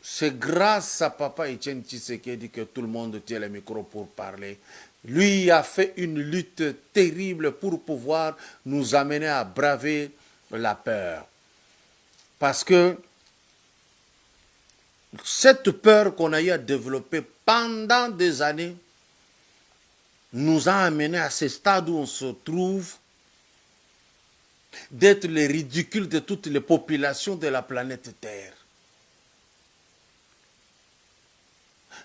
c'est grâce à Papa Etienne Tshisekedi que tout le monde tient le micro pour parler. Lui a fait une lutte terrible pour pouvoir nous amener à braver la peur. Parce que cette peur qu'on a eu à développer pendant des années nous a amené à ce stade où on se trouve d'être les ridicules de toutes les populations de la planète Terre.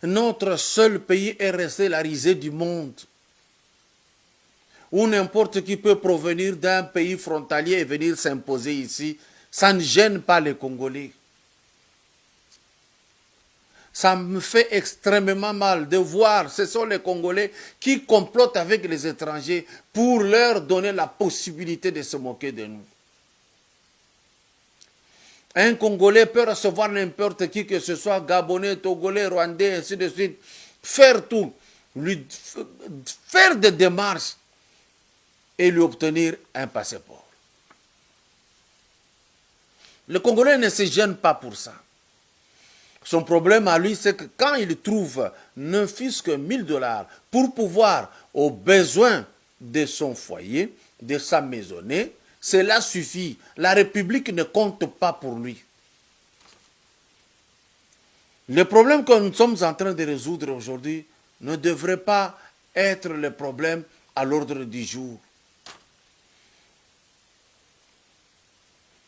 Notre seul pays est resté la risée du monde, où n'importe qui peut provenir d'un pays frontalier et venir s'imposer ici. Ça ne gêne pas les Congolais. Ça me fait extrêmement mal de voir, ce sont les Congolais qui complotent avec les étrangers pour leur donner la possibilité de se moquer de nous. Un Congolais peut recevoir n'importe qui, que ce soit Gabonais, Togolais, Rwandais, ainsi de suite, faire tout, lui faire des démarches et lui obtenir un passeport. Le Congolais ne se gêne pas pour ça. Son problème à lui, c'est que quand il trouve ne fût-ce que 1000 $ pour pouvoir, aux besoins de son foyer, de sa maisonnée, cela suffit. La République ne compte pas pour lui. Le problème que nous sommes en train de résoudre aujourd'hui ne devrait pas être le problème à l'ordre du jour.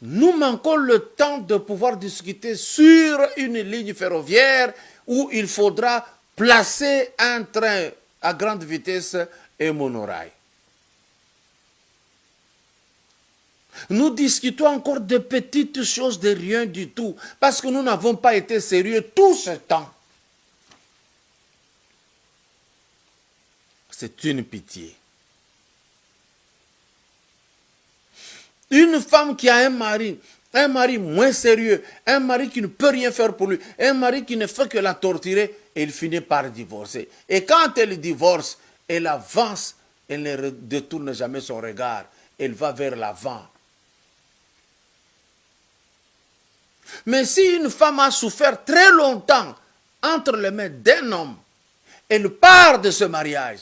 Nous manquons le temps de pouvoir discuter sur une ligne ferroviaire où il faudra placer un train à grande vitesse et monorail. Nous discutons encore de petites choses, de rien du tout, parce que nous n'avons pas été sérieux tout ce temps. C'est une pitié. Une femme qui a un mari moins sérieux, un mari qui ne peut rien faire pour lui, un mari qui ne fait que la torturer, elle finit par divorcer. Et quand elle divorce, elle avance, elle ne détourne jamais son regard, elle va vers l'avant. Mais si une femme a souffert très longtemps entre les mains d'un homme, elle part de ce mariage,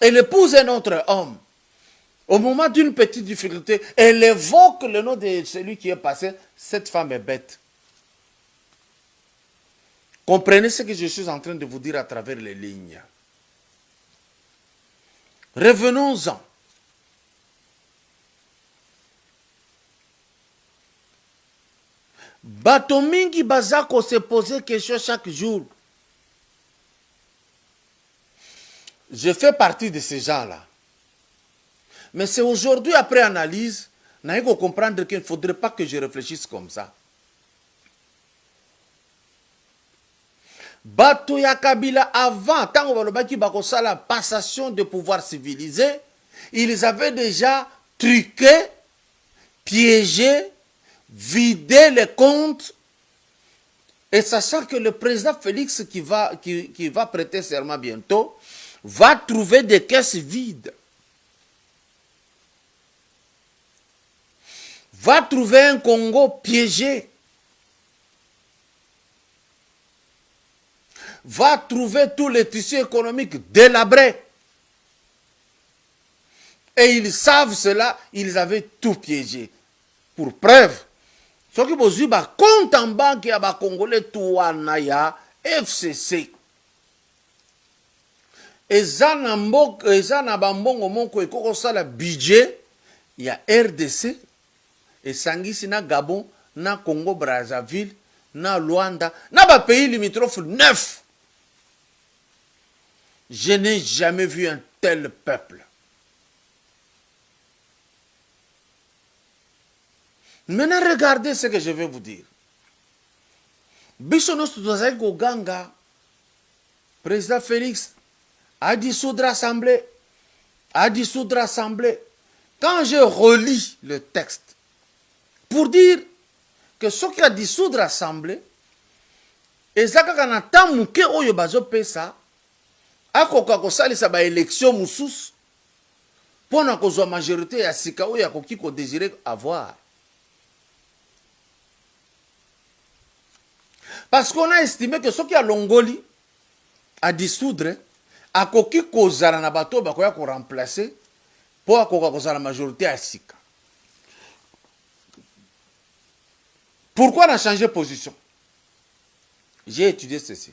elle épouse un autre homme, au moment d'une petite difficulté, elle évoque le nom de celui qui est passé. Cette femme est bête. Comprenez ce que je suis en train de vous dire à travers les lignes. Revenons-en. Batomingi Bazako se posait question chaque jour. Je fais partie de ces gens-là. Mais c'est aujourd'hui, après analyse, je vais comprendre qu'il ne faudrait pas que je réfléchisse comme ça. Bato ya Kabila, avant, tant que la passation de pouvoir civilisé, ils avaient déjà truqué, piégé, vidé les comptes. Et sachant que le président Félix qui va prêter serment bientôt, va trouver des caisses vides. Va trouver un Congo piégé. Va trouver tous les tissus économiques délabrés. Et ils savent cela, ils avaient tout piégé. Pour preuve, ce qui vous dit, compte en banque, il y a Congolais, Touanaya, FCC. Et ça n'a pas de budget, il y a RDC. Et Sangisi na Gabon, na Congo Brazzaville, na Luanda, na ba pays limitrophes 9. Je n'ai jamais vu un tel peuple. Maintenant, regardez ce que je vais vous dire. Bissonos Tuzazeko Ganga, président Félix, a dissoudre l'Assemblée. Quand je relis le texte, pour dire que ce qui a dissoudre l'Assemblée, et ça quand on attend mouké oyo bazo pesa, akoka kosalisa ba élection mususu, pour na kozwa majorité ya sika oyo akoki ko désirer avoir. Parce qu'on a estimé que ce qui a Longoli à dissoudre, a koki kozala na bato bakoya ko remplacer pour akoka kozala la majorité à Sika. Pourquoi on a changé de position? J'ai étudié ceci.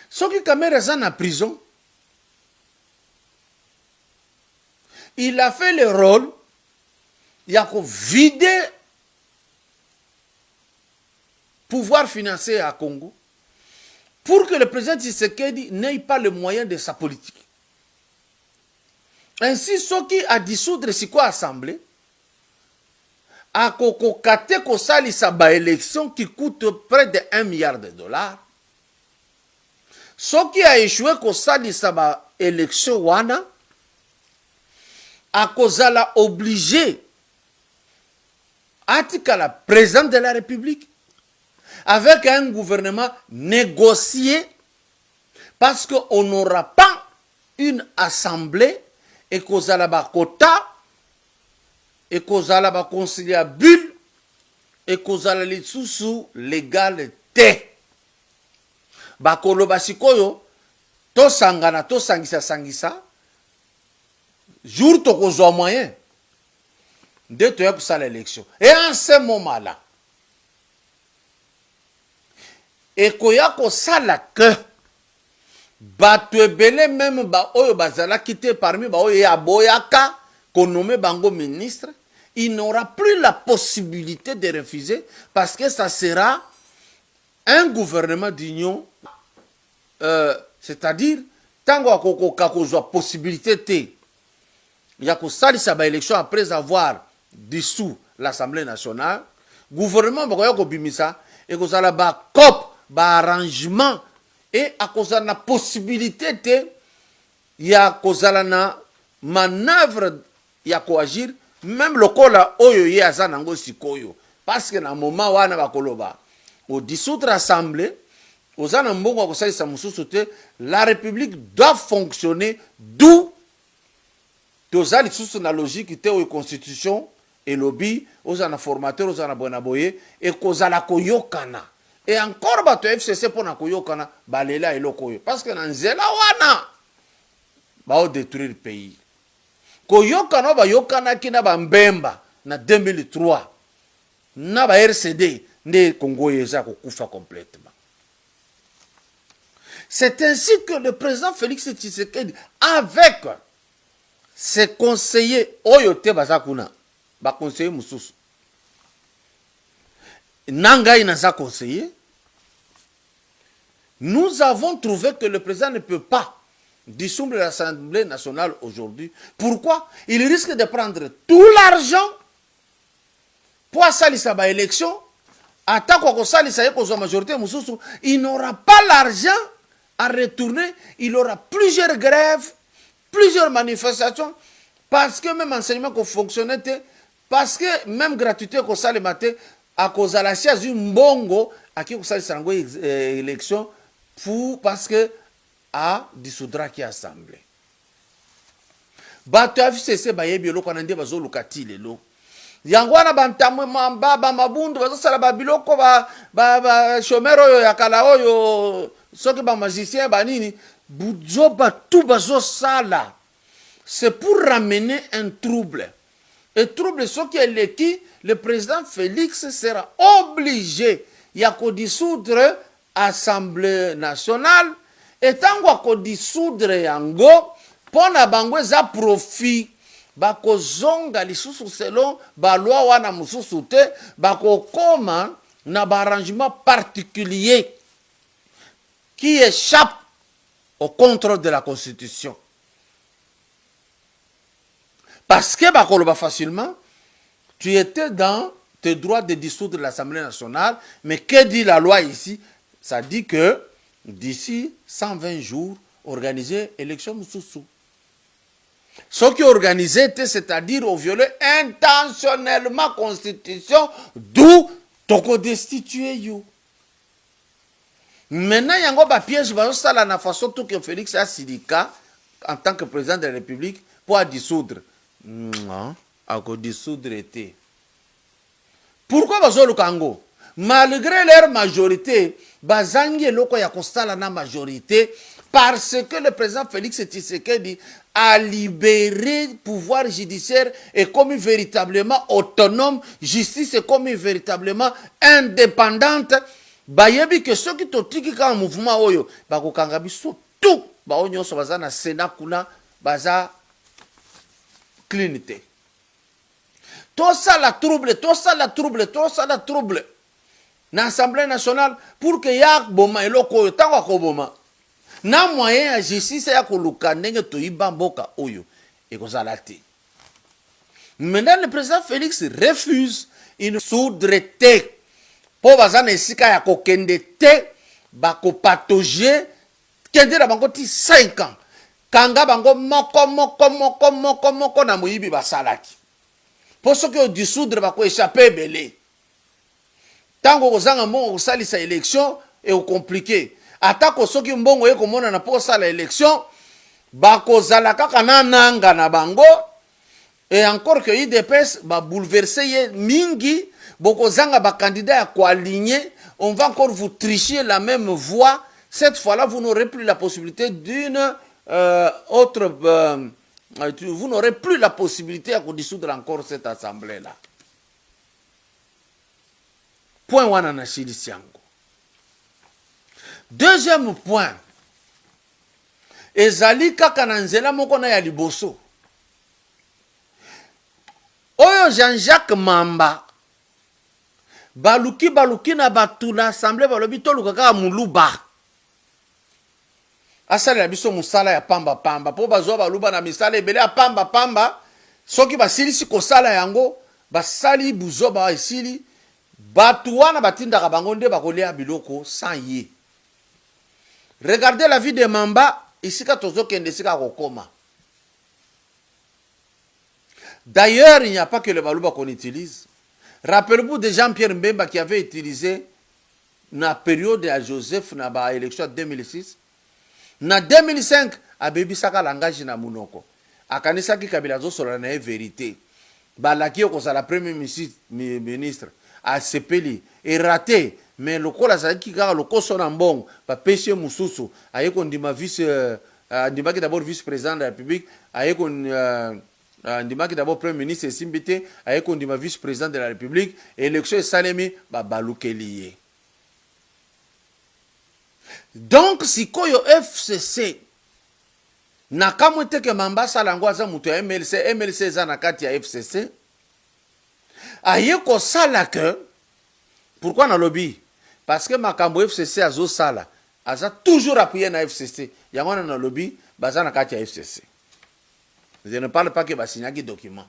Ce qui Kamere est en prison, il a fait le rôle, il a vidé pouvoir financier à Congo pour que le président Tshisekedi n'ait pas le moyen de sa politique. Ainsi, ce qui a dissoudre c'est quoi assemblée, a kokokate kosali sa ba élection qui coûte près de 1 milliard de dollars. Ce qui a échoué kosali sa ba élection wana, a kozala obligé atika la présidente de la République avec un gouvernement négocié parce qu'on n'aura pas une assemblée et kozala ba quota et kozala ba conciliabule et kozala lisusu légalité. Bakolo basikoyo to sangana to sangisa sangisa jour to kozwa moyen de te pour ça l'élection. Et en ce moment-là, et koya ko sala que bato ebele même ba oyo bazala quitté parmi ba oyo ya boyaka ko nommé bango ministre, il n'aura plus la possibilité de refuser parce que ça sera un gouvernement d'union, c'est-à-dire tango akoko kakozwa possibilité te ya ko salisa ba élection après avoir dissous l'Assemblée nationale, gouvernement bakoya ko bimisa et ko sala ba cop ba arrangement et à cause de la possibilité de ya kozala na manœuvre ya koagir même le kola oyo ye azanango sikoyo parce que na moment wana bakoloba au dissoudre l'assemblée ozana mbongo kosalisa mususu te, la République doit fonctionner, d'où tozali susu na logique te o constitution et lobby ozana formateur ozana bonaboye et kozala koyokana. Et encore, bato FCC pour na koyokana balela elokoyo parce que na nzela wana ba détruire le pays. Koyokana ba yokana kina ba mbemba na 2003 na ba RCD ne Congo yeza kokufa complètement. C'est ainsi que le président Félix Tshisekedi avec ses conseillers oyote bazakuna ba conseiller mususu Nangai n'a conseillé. Nous avons trouvé que le président ne peut pas dissoudre l'Assemblée nationale aujourd'hui. Pourquoi? Il risque de prendre tout l'argent pour salisa ba élection. Attaque au salisa la majorité, il n'aura pas l'argent à retourner. Il aura plusieurs grèves, plusieurs manifestations, parce que même enseignement qu'on fonctionnait, parce que même gratuité qu'on sale matin, à cause de la chaise d'une bongo, à qui vous savez élection, pour, parce que à dissoudra qui assemblée. Bato FCC bayebi lo kanande bazo lukati lelo. Yangwana bantamwe mamba ba mabundu bazo sala ba biloko ba chomero yo yakala oyo soki ba magicien ba nini budzo ba tout bazo sala. C'est pour ramener un trouble. Et trouble ce qui est l'équipe, le président Félix sera obligé de dissoudre l'Assemblée nationale et tant qu'on dissoudre yango pour na bango za profit bako zonga lisusu selon ba loi wana mususu te bako koma na ba arrangement particulier qui échappe au contrôle de la Constitution. Parce que bakoloba facilement, tu étais dans tes droits de dissoudre l'Assemblée nationale, mais que dit la loi ici? Ça dit que d'ici 120 jours, organiser élection Moussoussou. Ce qui est organisé, c'est-à-dire au violer intentionnellement la Constitution, d'où toko destitué you. Maintenant, il y a un piège, ça la façon tout que Félix a syndicat en tant que président de la République pour dissoudre. Non, à dissoudre été. Pourquoi bazo le Congo? malgré leur majorité, bazangi eloko ya kosala na majorité, parce que le président Félix Tshisekedi a libéré le pouvoir judiciaire et commis véritablement autonome, justice est commis véritablement indépendante. Bayebi que ceux qui totiki ka mouvement oyo bakokanga biso tout ba nyonso baza na Sénat kuna baza cleanité. Tout ça la trouble, tout ça la trouble, tout ça la trouble. Na Assemblée nationale pour que yak boma eloko oyo tango akoboma. Na moyen ya justice ya koluka ndenge toyiba mboka oyo ekozala te. Maintenant le président Félix refuse une soudreté. Po bazana esika ya kokende te bako patauger kende na bango ti 5 ans. Kanga bango moko na moyibi basalaki. Po soki o dissoudre bako échapper belé. Tango kozanga mbongo kosalisa élection et au compliqué. Atako soki mbongo ye komona na po sala élection bakozala kaka na nanga na bango et encore que IDPS ba bouleverser ye mingi bokozanga ba candidat ya koaligner, on va encore vous tricher la même voie. Cette fois-là vous n'aurez plus la possibilité d'une vous n'aurez plus la possibilité de dissoudre encore cette assemblée là. Point wana na shilisi yango. Deuxième point, ezali kaka na nzela moko na ya liboso. Oyo Jean-Jacques Mamba baluki na batu na assemblée balobi toluka kaka muluba. Asali na biso musala ya pamba po bazwa baluba na misala ebele ya pamba soki basilisi kosala yango basali buzoba esili batu wana batindaka bango nde bakolia biloko sans ye. Regardez la vie de Mamba, ici quand on D'ailleurs, il n'y a pas que le balouba qu'on utilise. Rappelez-vous de Jean-Pierre Mbemba qui avait utilisé na période de Joseph na ba élection 2006. Na 2005, a bebi saka langage na munoko. Akanisa ki kabila zo sola na vérité. Balaki ko sa la premier ministre a sepeli et raté. Mais le col a qui le coso nambong, pas péché mususu, aye qu'on dit ma vice, dit d'abord vice-président de la République, aye qu'on dit d'abord premier ministre Simbité, aye qu'on dit ma vice-président de la République, élection salemi, bah balouke lié. Donc si koyo FCC, nakamwete ke mamba salangwaza muto ya MLC za nakati ya FCC, aye ko sala que, pourquoi na lobby? Parce que makambo FCC azo sala, aza toujours appuyé na FCC. Yangwana na lobby, baza na kati ya FCC. Je ne parle pas que basignaki document.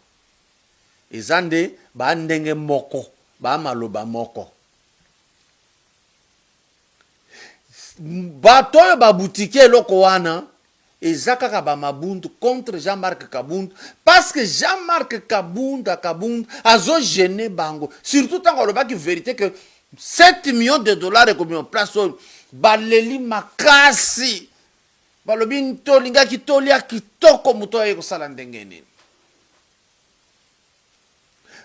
Ezande ba ndenge moko, ba maloba moko. Batoyo ba boutique loko wana, ezaka ba mabundu contre Jean-Marc Kabund parce que Jean-Marc Kabund azo gêné bango. Surtout tant qu'on qui vérité que 7 millions de dollars est commis en place baleli makasi balobi ntolinga kitolia kitoko muto eko sala ndenge nini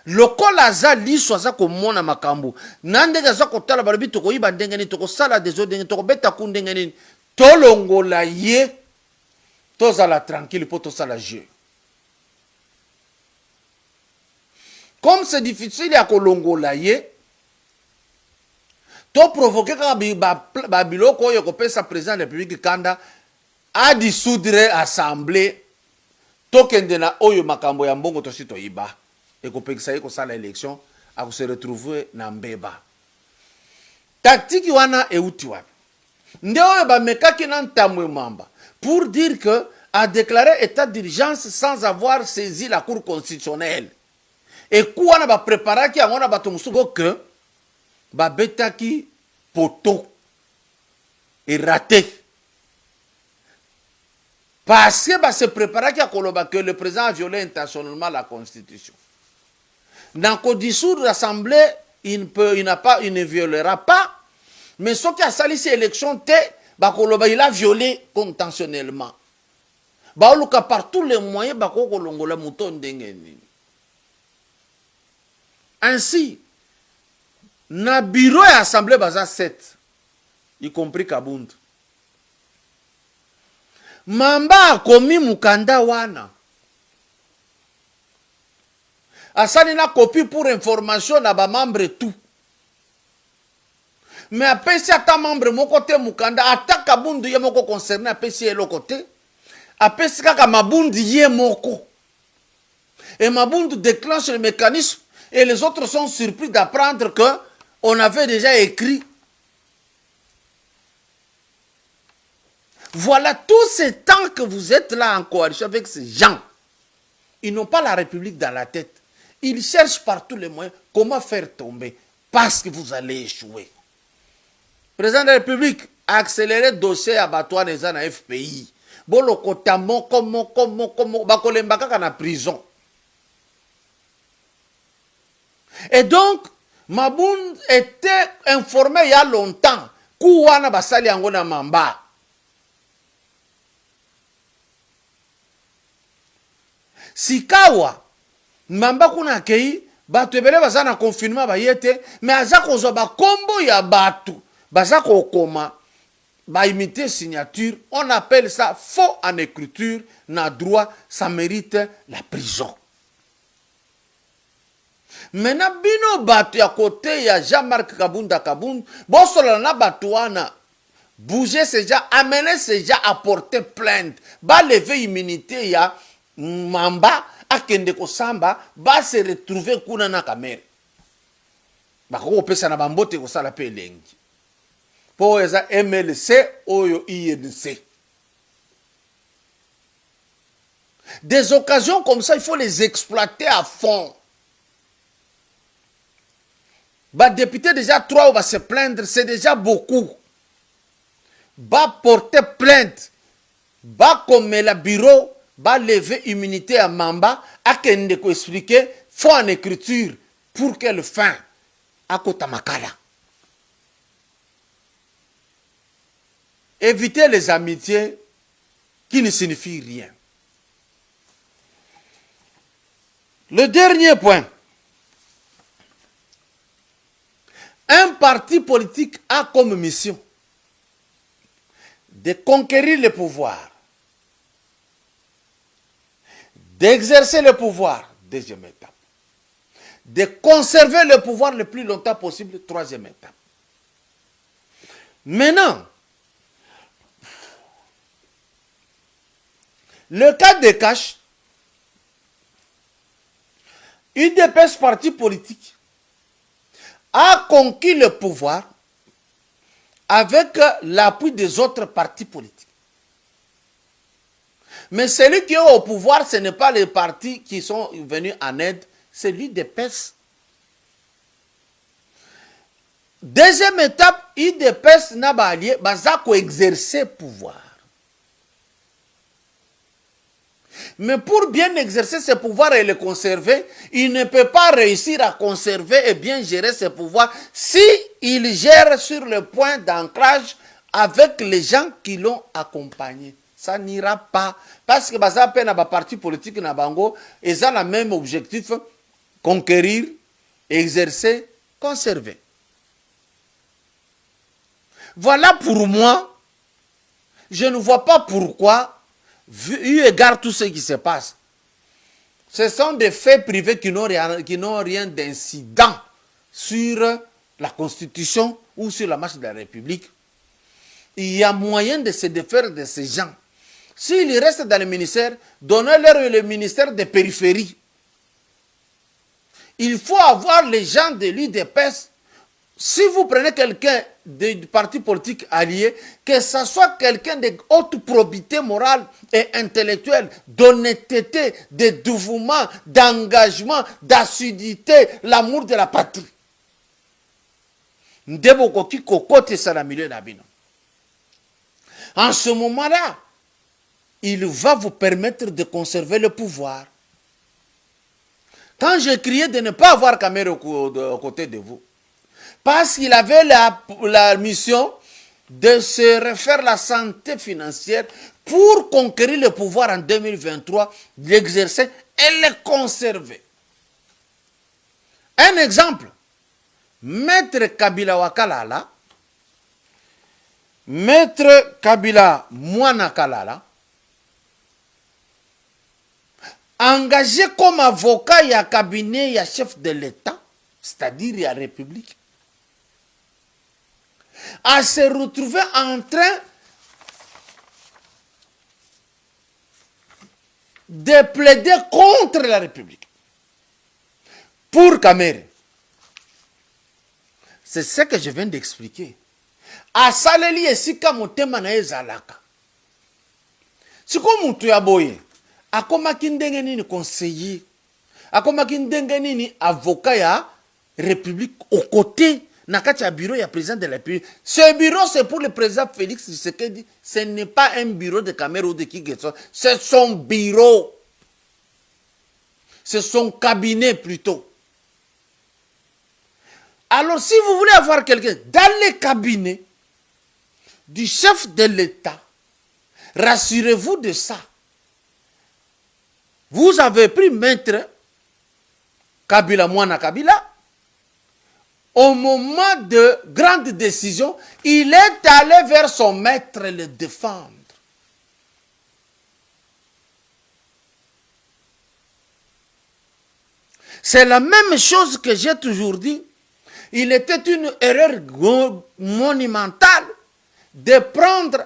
lokola za liso za komona makambo nandenge za kotala balobi tokoyiba ndenge nini tokosala desordre tokobeta ku ndenge nini tolongola ye tozala tranquille po tosala jeu. Comme c'est difficile à kolongola ye to provoquer ka biloko oyo kopesa président de la République kanda a dissoudre assemblée tokende na oyo makambo ya mbongo tosi toyiba ekopekisa ye kosala élection a se retrouver na mbeba tactique wana euti wapi nde oyo bamekaki na ntamwe Mamba pour dire que a déclaré état d'urgence sans avoir saisi la cour constitutionnelle et quoi na ba préparaki yango na bato musuko que babetaki poto et raté parce que se préparait à koloba que le président a violé intentionnellement la constitution. Dans le dissoudre l'assemblée, il ne violera pas, mais ce qui a sali ces élections, il a violé intentionnellement. Par tous les moyens, ainsi, na bureau et assemblée baza 7, y compris Kabund. Mamba akomi mukanda wana. Asani na copie pour information na ba membre tout. Mais apesi ata membre mon côté mukanda ata Kabundu ye moko concerné apesi ye côté. Apesi kaka Mabundu ye moko. Et Mabundu déclenche le mécanisme et les autres sont surpris d'apprendre que on avait déjà écrit. Voilà tout ce temps que vous êtes là en coalition avec ces gens. Ils n'ont pas la République dans la tête. Ils cherchent par tous les moyens comment faire tomber. Parce que vous allez échouer. Président de la République, accélérer le dossier abattoir des gens à FPI. Bolo kotamo, comment, bakolembaka kana prison. Et donc, Maboun était informé il y a longtemps. Kouwana basali angona mamba. Sikawa, mamba kuna kei, batu ebele baza na confinement bayete, mais aza kozwa ba kombo ya batu, baza kokoma, ba imiter signature, on appelle ça faux en écriture, na droit, ça mérite la prison. Maintenant, bino batu ya côté ya Jean-Marc Kabunda Kabund, bosola na batu wana, bouger ces gens, amener ces gens à porter plainte, ba lever immunité ya Mamba akende ko samba ba se retrouver kuna na kamere bakoko pesa na bambote ko sala pe lengi po eza MLC oyo INC. Des occasions comme ça il faut les exploiter à fond. Ba député déjà 3 va se plaindre, c'est déjà beaucoup. Ba porter plainte, ba comme la bureau ba lever immunité à Mamba, à kende ko expliquer, faut en écriture, pour quelle fin, à Kotamakala. Éviter les amitiés qui ne signifient rien. Le dernier point. Un parti politique a comme mission de conquérir le pouvoir, d'exercer le pouvoir, deuxième étape, de conserver le pouvoir le plus longtemps possible, troisième étape. Maintenant, le cas de Cash, UDPS parti politique a conquis le pouvoir avec l'appui des autres partis politiques. Mais celui qui est au pouvoir, ce n'est pas les partis qui sont venus en aide, c'est l'UDPS. Deuxième étape, UDPS n'a pas allié, bazako exercer pouvoir. Mais pour bien exercer ce pouvoir et le conserver, il ne peut pas réussir à conserver et bien gérer ce pouvoir si il gère sur le point d'ancrage avec les gens qui l'ont accompagné. Ça n'ira pas. Parce que baza pe na ba parti politique na bango, ils ont le même objectif, conquérir, exercer, conserver. Voilà pour moi, je ne vois pas pourquoi, eu égard tout ce qui se passe, ce sont des faits privés qui n'ont rien d'incident sur la Constitution ou sur la marche de la République. Il y a moyen de se défaire de ces gens. S'ils restent dans le ministère, donnez-leur le ministère des périphéries. Il faut avoir les gens de l'UDPS. Si vous prenez quelqu'un du parti politique allié, que ce soit quelqu'un de haute probité morale et intellectuelle, d'honnêteté, de dévouement, d'engagement, d'assiduité, l'amour de la patrie. En ce moment-là, il va vous permettre de conserver le pouvoir. Quand j'ai crié de ne pas avoir caméra aux côtés de vous, parce qu'il avait la mission de se refaire la santé financière pour conquérir le pouvoir en 2023, l'exercer et le conserver. Un exemple, Maître Kabila Wakalala, Maître Kabila Mwana Kalala, engagé comme avocat et cabinet et chef de l'État, c'est-à-dire la République, à se retrouver en train de plaider contre la République. Pour Kamere. C'est ce que je viens d'expliquer. Asaleli esika motema na ezalaka. Siko mutu ya boye. Akomaki ndenge nini conseiller. Akomaki ndenge nini avocat ya République aux côtés na kati ya bureau ya président de la République. Ce bureau c'est pour le président Félix Tshisekedi. Ce n'est pas un bureau de Kamere ou de Kigetso. C'est son bureau. C'est son cabinet plutôt. Alors, si vous voulez avoir quelqu'un dans le cabinet du chef de l'État, rassurez-vous de ça. Vous avez pris maître Kabila Mwana Kabila. Au moment de grande décision, il est allé vers son maître le défendre. C'est la même chose que j'ai toujours dit. Il était une erreur monumentale de prendre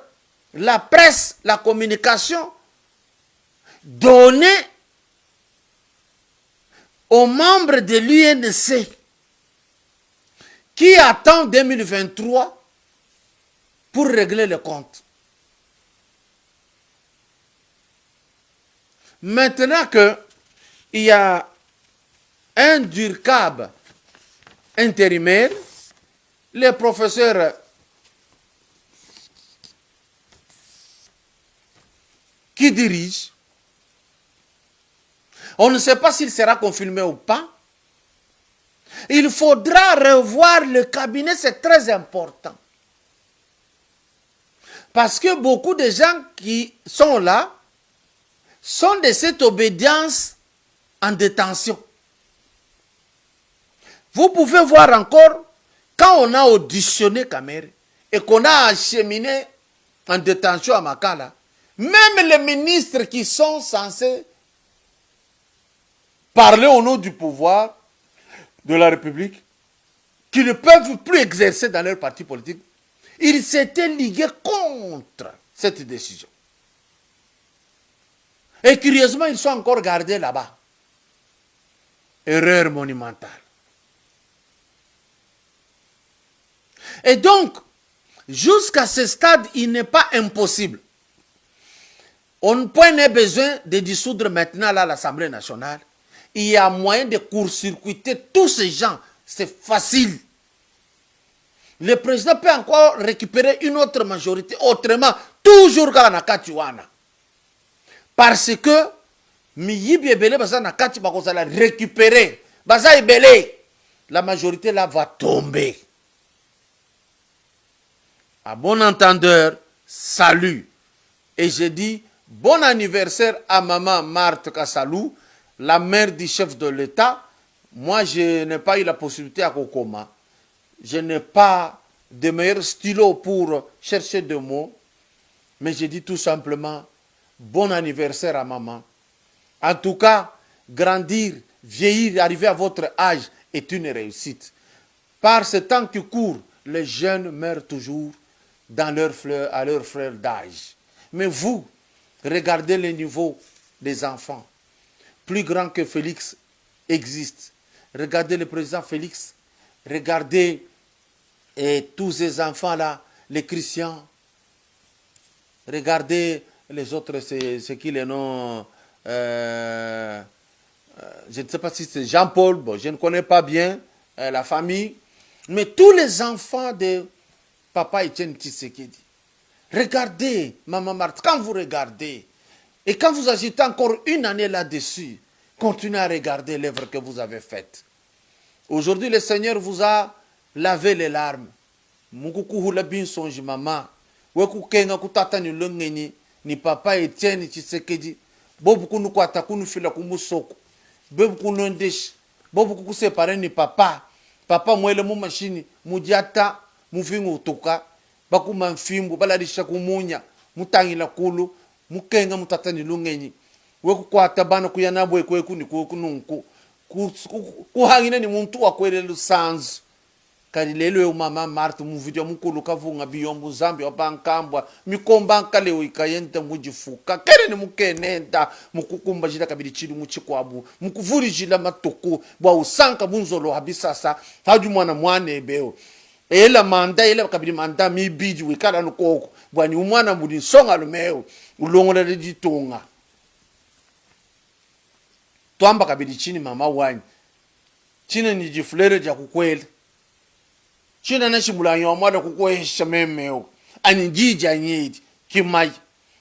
la presse, la communication, donnée aux membres de l'UNC qui attendent 2023 pour régler le compte. Maintenant qu'il y a un DURCAB intérimaire, le professeur qui dirige, on ne sait pas s'il sera confirmé ou pas. Il faudra revoir le cabinet, c'est très important. Parce que beaucoup de gens qui sont là sont de cette obédience en détention. Vous pouvez voir encore, quand on a auditionné Kamere et qu'on a acheminé en détention à Makala, même les ministres qui sont censés parler au nom du pouvoir de la République, qui ne peuvent plus exercer dans leur parti politique, ils s'étaient ligués contre cette décision. Et curieusement, ils sont encore gardés là-bas. Erreur monumentale. Et donc, jusqu'à ce stade, il n'est pas impossible. On n'a pas besoin de dissoudre maintenant l'Assemblée nationale. Il y a moyen de court-circuiter tous ces gens. C'est facile. Le président peut encore récupérer une autre majorité autrement, toujours quand on a Katiwana. Parce que, Miyibi Ebele, Nakati Bakozala récupérer. Baza Ebele, la majorité là va tomber. À bon entendeur, salut. Et je dis bon anniversaire à maman Marthe Kassalou, la mère du chef de l'État. Moi, je n'ai pas eu la possibilité à Kokoma. Je n'ai pas de meilleur stylo pour chercher des mots. Mais je dis tout simplement bon anniversaire à maman. En tout cas, grandir, vieillir, arriver à votre âge est une réussite. Par ce temps qui court, les jeunes meurent toujours à leur fleur d'âge. Mais vous, regardez le niveau des enfants. Plus grand que Félix existe. Regardez le président Félix. Regardez tous ces enfants-là, les Christians. Regardez les autres, c'est qui les noms je ne sais pas si c'est Jean-Paul, bon, je ne connais pas bien la famille. Mais tous les enfants de Papa Etienne Tshisekedi. Regardez, Maman Marthe, quand vous regardez, et quand vous ajoutez encore une année là-dessus, continuez à regarder l'œuvre que vous avez faite. Aujourd'hui, le Seigneur vous a lavé les larmes. Mukuku hula bin sonji mama. Weku kenga kutata ni longeni ni Papa Etienne Tshisekedi. Bobu kunu kwata kunu fila kumusoko. Bobu kunu ndeshi. Bobu kuku separe ni papa. papa mwele mu mashini mujata muvingu utuka bakuma mfimbo balalisha kumunya mutangila kulu mukenga mutatani lungenyi wekukwata bana kuyanabwe kweku ni kununku kuhangine ni muntu wakwele lusanzu kali lelo mama Martha mu video mukulu kavunga biyombu zambi wabankambwa mikomba nkalewo ikayenta mujifuka kere ni mukenenda mukukumba jila kabili chili muchikwabu mukuvuri jila matuku bwa usanka bunzolo habisasa haju mwana ebeo ela manda ela kabili manda mibiji wikala nukoko bwani umwana mudi songa lumeo ulongola ditunga twamba kabili chini mama wani china ni jifulere ja kukwele china na shimulanyo amwada kukwesha memeo ani jija nyedi kimai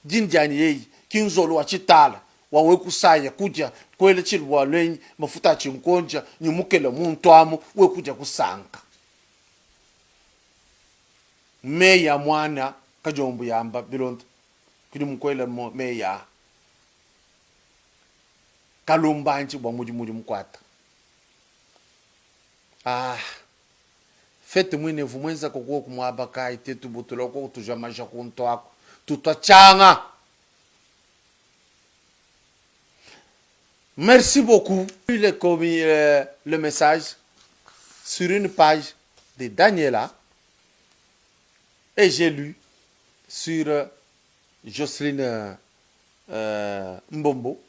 jinjani yei kinzolo wa chitala wawe kusaya kuja kwele chilwa lwenyi mafuta chinkonja nyumukele muntu amu we kuja kusanka meya mwana kajombu yamba bilondo kili mkwele meya kalumbanchi bwa muji mkwata fete mwine vumwenza kokuwa kumwaba kai tetu butula kwa utujamaja kunto ako tutachanga. Merci beaucoup. Il est commis le message sur une page de Daniela et j'ai lu sur Jocelyne Mbombo.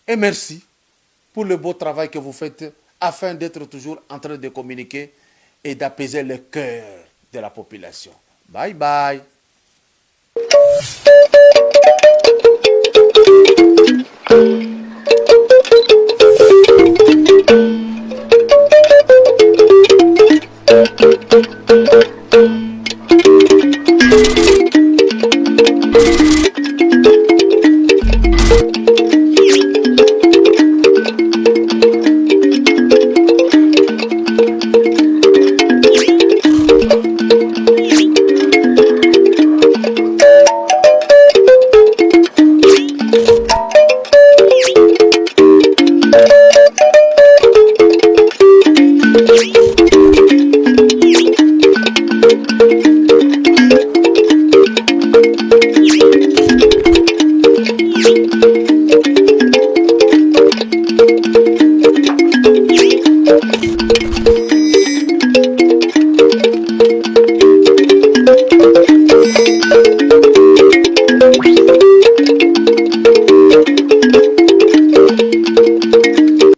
Et merci pour le beau travail que vous faites afin d'être toujours en train de communiquer et d'apaiser le cœur de la population. Bye bye.